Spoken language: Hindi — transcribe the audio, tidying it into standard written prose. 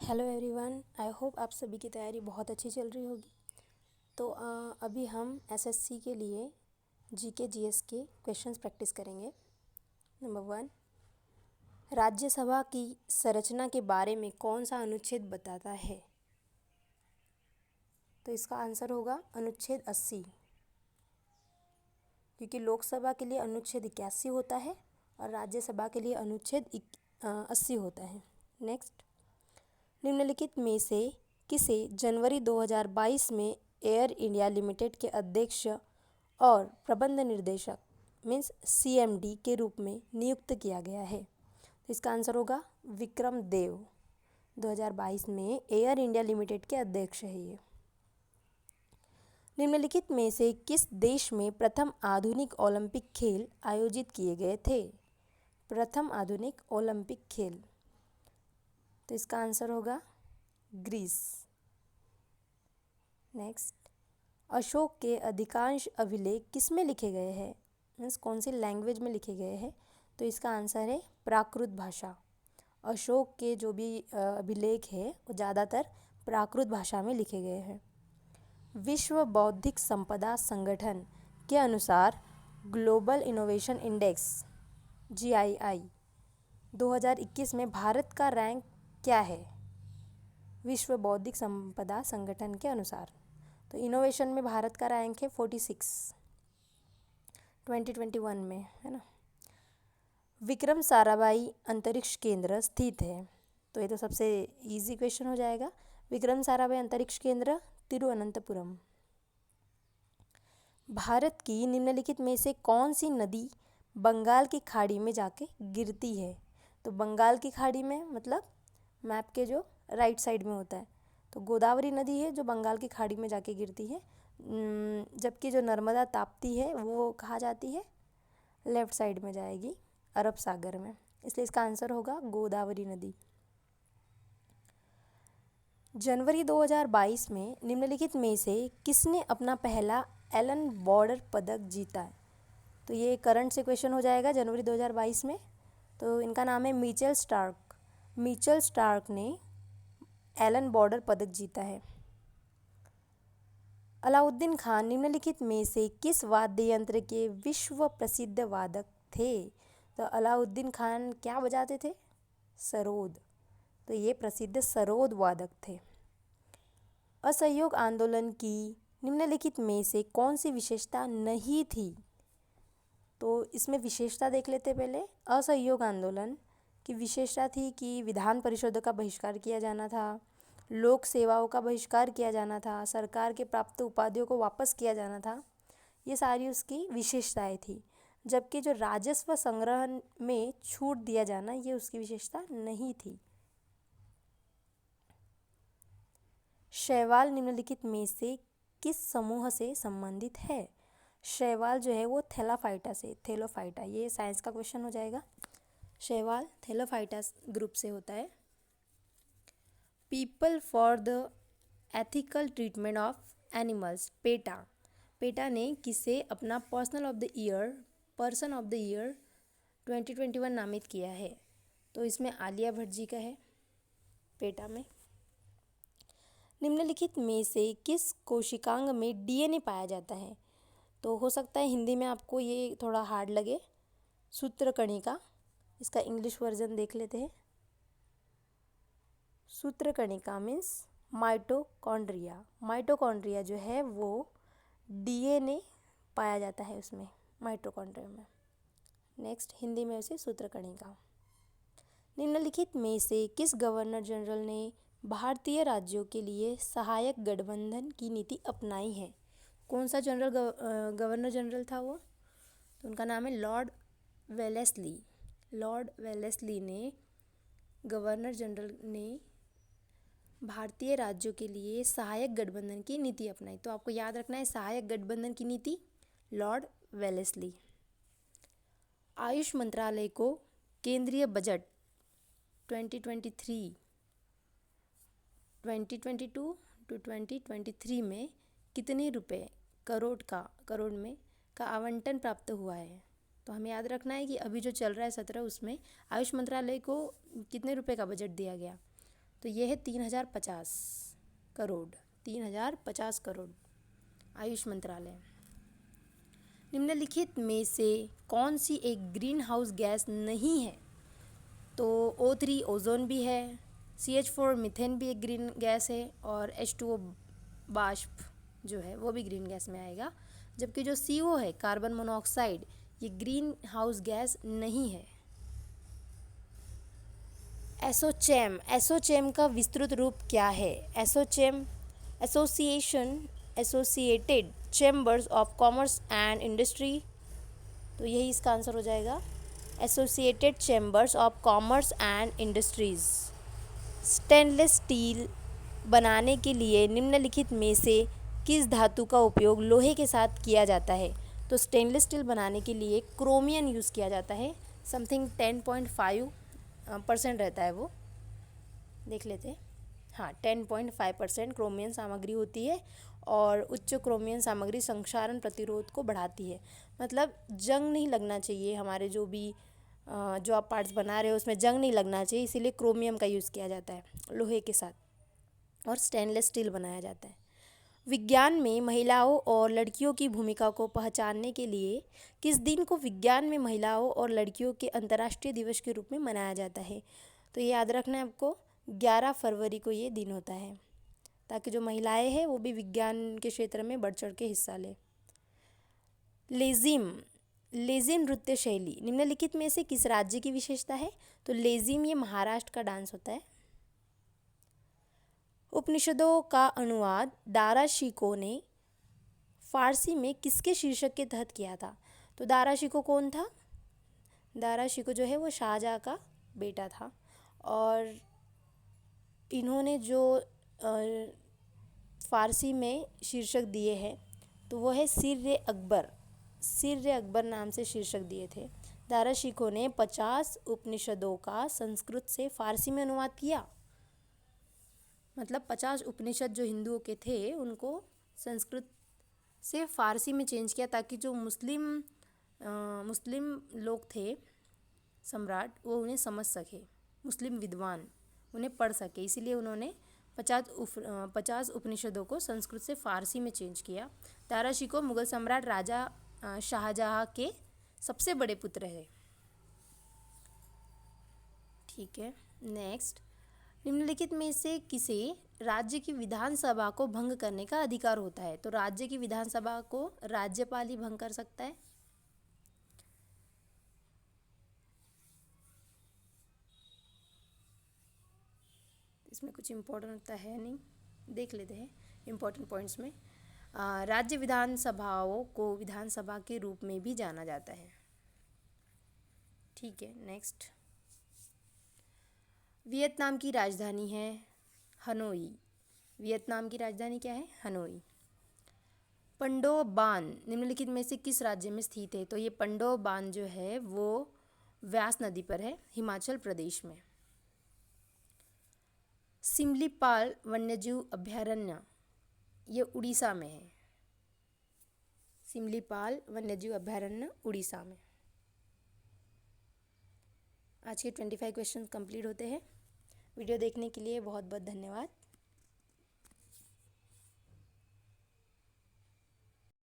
हेलो एवरीवन, आई होप आप सभी की तैयारी बहुत अच्छी चल रही होगी। तो अभी हम एसएससी के लिए जीके जीएस के क्वेश्चंस प्रैक्टिस करेंगे। नंबर 1, राज्यसभा की संरचना के बारे में कौन सा अनुच्छेद बताता है? तो इसका आंसर होगा अनुच्छेद 80, क्योंकि लोकसभा के लिए अनुच्छेद 81 होता है और राज्यसभा के लिए अनुच्छेद 80 होता है। नेक्स्ट, निम्नलिखित में से किसे जनवरी 2022 में एयर इंडिया लिमिटेड के अध्यक्ष और प्रबंध निर्देशक मीन्स सीएमडी के रूप में नियुक्त किया गया है? तो इसका आंसर होगा विक्रम देव। 2022 में एयर इंडिया लिमिटेड के अध्यक्ष है ये। निम्नलिखित में से किस देश में प्रथम आधुनिक ओलंपिक खेल आयोजित किए गए थे? प्रथम आधुनिक ओलंपिक खेल, तो इसका आंसर होगा ग्रीस। नेक्स्ट, अशोक के अधिकांश अभिलेख किस में लिखे गए हैं? मीन्स कौन सी लैंग्वेज में लिखे गए हैं? तो इसका आंसर है प्राकृत भाषा। अशोक के जो भी अभिलेख है वो ज़्यादातर प्राकृत भाषा में लिखे गए हैं। विश्व बौद्धिक संपदा संगठन के अनुसार ग्लोबल इनोवेशन इंडेक्स GII 2021 में भारत का रैंक क्या है? विश्व बौद्धिक संपदा संगठन के अनुसार तो इनोवेशन में भारत का रैंक है 46 2021 में, है ना। विक्रम साराभाई अंतरिक्ष केंद्र स्थित है, तो ये तो सबसे इजी क्वेश्चन हो जाएगा। विक्रम साराभाई अंतरिक्ष केंद्र तिरुवनंतपुरम। भारत की निम्नलिखित में से कौन सी नदी बंगाल की खाड़ी में जाके गिरती है? तो बंगाल की खाड़ी में मतलब मैप के जो राइट साइड में होता है, तो गोदावरी नदी है जो बंगाल की खाड़ी में जाके गिरती है, जबकि जो नर्मदा ताप्ती है वो कहाँ जाती है? लेफ्ट साइड में जाएगी, अरब सागर में, इसलिए इसका आंसर होगा गोदावरी नदी। जनवरी 2022 में निम्नलिखित में से किसने अपना पहला एलन बॉर्डर पदक जीता है? तो ये करंट से क्वेश्चन हो जाएगा जनवरी 2022 में। तो इनका नाम है मिचेल स्टार्क। मिचेल स्टार्क ने एलन बॉर्डर पदक जीता है। अलाउद्दीन खान निम्नलिखित में से किस वाद्य यंत्र के विश्व प्रसिद्ध वादक थे? तो अलाउद्दीन खान क्या बजाते थे? सरोद। तो ये प्रसिद्ध सरोद वादक थे। असहयोग आंदोलन की निम्नलिखित में से कौन सी विशेषता नहीं थी? तो इसमें विशेषता देख लेते पहले। असहयोग आंदोलन की विशेषता थी कि विधान परिषदों का बहिष्कार किया जाना था, लोक सेवाओं का बहिष्कार किया जाना था, सरकार के प्राप्त उपाधियों को वापस किया जाना था। ये सारी उसकी विशेषताएं थी। जबकि जो राजस्व संग्रह में छूट दिया जाना, ये उसकी विशेषता नहीं थी। शैवाल निम्नलिखित में से किस समूह से संबंधित है? शैवाल जो है वो थैलाफाइटा से, थैलोफाइटा, ये साइंस का क्वेश्चन हो जाएगा। शैवाल थैलोफाइटा ग्रुप से होता है। People for the ethical treatment of animals, PETA, PETA ने किसे अपना पर्सन ऑफ द ईयर 2021 नामित किया है? तो इसमें आलिया भट्ट जी का है पेटा में। निम्नलिखित में से किस कोशिकांग में डीएनए पाया जाता है? तो हो सकता है हिंदी में आपको ये थोड़ा हार्ड लगे, सूत्रकणिका। इसका इंग्लिश वर्जन देख लेते हैं। सूत्रकणिका मीन्स माइटोकॉन्ड्रिया। माइटोकॉन्ड्रिया जो है वो डीएनए पाया जाता है उसमें, माइटोकॉन्ड्रिया में। नेक्स्ट, हिंदी में उसे सूत्रकणिका। निम्नलिखित में से किस गवर्नर जनरल ने भारतीय राज्यों के लिए सहायक गठबंधन की नीति अपनाई है? कौन सा गवर्नर जनरल था वो? तो उनका नाम है लॉर्ड वेलेस्ली। लॉर्ड वेलेस्ली ने, गवर्नर जनरल ने भारतीय राज्यों के लिए सहायक गठबंधन की नीति अपनाई। तो आपको याद रखना है सहायक गठबंधन की नीति, लॉर्ड वेलेस्ली। आयुष मंत्रालय को केंद्रीय बजट 2022 टू 2023 में कितने रुपए करोड़ में का आवंटन प्राप्त हुआ है? तो हमें याद रखना है कि अभी जो चल रहा है 17 उसमें आयुष मंत्रालय को कितने रुपए का बजट दिया गया? तो ये है 3050 करोड़, 3050 करोड़ आयुष मंत्रालय। निम्नलिखित में से कौन सी एक ग्रीन हाउस गैस नहीं है? तो O3 ओजोन भी है, CH4 मीथेन भी एक ग्रीन गैस है, और H2O बाष्प जो है वो भी ग्रीन गैस में आएगा, जबकि जो CO है कार्बन मोनोऑक्साइड ये ग्रीन हाउस गैस नहीं है। एसोचैम का विस्तृत रूप क्या है? ASSOCHAM associated chambers of commerce and industry, तो यही इसका आंसर हो जाएगा, associated chambers of commerce and industries. Stainless steel बनाने के लिए निम्नलिखित में से किस धातु का उपयोग लोहे के साथ किया जाता है? तो स्टेनलेस स्टील बनाने के लिए क्रोमियम यूज़ किया जाता है, समथिंग 10.5% रहता है वो, देख लेते हैं। हाँ, 10.5% क्रोमियम सामग्री होती है, और उच्च क्रोमियम सामग्री संक्षारण प्रतिरोध को बढ़ाती है। मतलब जंग नहीं लगना चाहिए, हमारे जो भी जो आप पार्ट्स बना रहे हो उसमें जंग नहीं लगना चाहिए, इसीलिए क्रोमियम का यूज़ किया जाता है लोहे के साथ, और स्टेनलेस स्टील बनाया जाता है। विज्ञान में महिलाओं और लड़कियों की भूमिका को पहचानने के लिए किस दिन को विज्ञान में महिलाओं और लड़कियों के अंतर्राष्ट्रीय दिवस के रूप में मनाया जाता है? तो ये याद रखना है आपको, 11 फरवरी को ये दिन होता है, ताकि जो महिलाएं हैं वो भी विज्ञान के क्षेत्र में बढ़ चढ़ के हिस्सा लें। लेजिम नृत्य शैली निम्नलिखित में से किस राज्य की विशेषता है? तो लेजिम ये महाराष्ट्र का डांस होता है। उपनिषदों का अनुवाद दारा शिकोह ने फारसी में किसके शीर्षक के तहत किया था? तो दारा शिकोह कौन था? दारा शिकोह जो है वो शाहजहाँ का बेटा था, और इन्होंने जो फारसी में शीर्षक दिए हैं तो वो है सिर्र अकबर नाम से शीर्षक दिए थे। दारा शिकोह ने 50 उपनिषदों का संस्कृत से फारसी में अनुवाद किया, मतलब 50 उपनिषद जो हिंदुओं के थे उनको संस्कृत से फारसी में चेंज किया, ताकि जो मुस्लिम लोग थे सम्राट, वो उन्हें समझ सके, मुस्लिम विद्वान उन्हें पढ़ सके, इसीलिए उन्होंने 50 उपनिषदों को संस्कृत से फारसी में चेंज किया। दारा शिकोह मुगल सम्राट राजा शाहजहाँ के सबसे बड़े पुत्र है। ठीक है, नेक्स्ट, निम्नलिखित में से किसे राज्य की विधानसभा को भंग करने का अधिकार होता है? तो राज्य की विधानसभा को राज्यपाल ही भंग कर सकता है। इसमें कुछ इम्पोर्टेंट होता है नहीं, देख लेते हैं इम्पोर्टेंट पॉइंट्स में। राज्य विधानसभाओं को विधानसभा के रूप में भी जाना जाता है। ठीक है, नेक्स्ट, वियतनाम की राजधानी है हनोई। वियतनाम की राजधानी क्या है? हनोई। पंडो बांध निम्नलिखित में से किस राज्य में स्थित है? तो ये पंडो बांध जो है वो व्यास नदी पर है, हिमाचल प्रदेश में। सिमलीपाल वन्यजीव अभयारण्य ये उड़ीसा में है। सिमलीपाल वन्यजीव अभयारण्य उड़ीसा में। आज के 25 क्वेश्चन कंप्लीट होते हैं। वीडियो देखने के लिए बहुत बहुत धन्यवाद।